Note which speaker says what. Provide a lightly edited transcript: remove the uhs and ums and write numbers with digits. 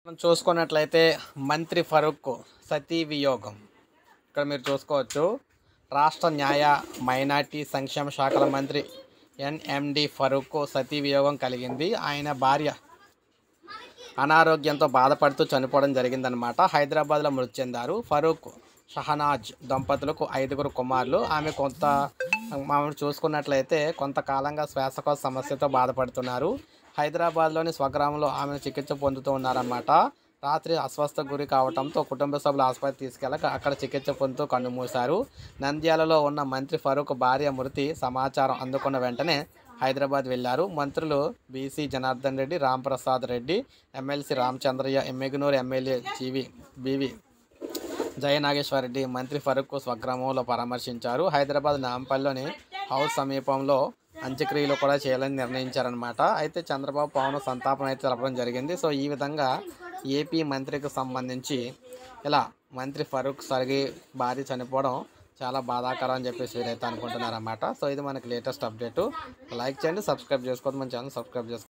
Speaker 1: మనం చూసుకున్నట్లయితే మంత్రి ఫరూక్ సతీ వియోగం ఇక్కడ మీరు చూసుకోవచ్చు. రాష్ట్ర న్యాయ మైనార్టీ సంక్షేమ శాఖల మంత్రి ఎన్ఎండి ఫరూక్ సతీ వియోగం కలిగింది. ఆయన భార్య అనారోగ్యంతో బాధపడుతూ చనిపోవడం జరిగిందనమాట. హైదరాబాద్లో మృతి చెందారు. ఫరూక్ షహనాజ్ దంపతులకు 5 కుమారులు. ఆమె చూసుకున్నట్లయితే కొంతకాలంగా శ్వాసకోశ సమస్యతో బాధపడుతున్నారు. హైదరాబాద్లోని స్వగ్రామంలో ఆమెను చికిత్స పొందుతూ ఉన్నారన్నమాట. రాత్రి అస్వస్థకు గురి కావడంతో కుటుంబ సభ్యులు ఆసుపత్రికి తీసుకెళ్ళక అక్కడ చికిత్స పొందుతూ కన్నుమూశారు. నంద్యాలలో ఉన్న మంత్రి ఫరూక్ భార్య మృతి సమాచారం అందుకున్న వెంటనే హైదరాబాద్ వెళ్లారు. మంత్రులు B C Janardhan Reddy, Ramprasad Reddy, MLC Ramachandraiah, Emmiganur MLA B V Jayanageswara Reddy మంత్రి ఫరూక్ స్వగ్రామంలో పరామర్శించారు. హైదరాబాద్ నాంపల్లిలోని హౌస్ సమీపంలో అంత్యక్రియలు కూడా చేయాలని నిర్ణయించారనమాట. అయితే చంద్రబాబు పవన్ సంతాపం అయితే తెలపడం జరిగింది. సో ఈ విధంగా ఏపీ మంత్రికి సంబంధించి ఇలా మంత్రి ఫరూక్ సరిగి భార్య చనిపోవడం చాలా బాధాకరం అని చెప్పేసి వీరైతే అనుకుంటున్నారన్నమాట. సో ఇది మనకి లేటెస్ట్ అప్డేటు. లైక్ చేయండి, సబ్స్క్రైబ్ చేసుకోవద్దు, మన ఛానల్ సబ్స్క్రైబ్ చేసుకోండి.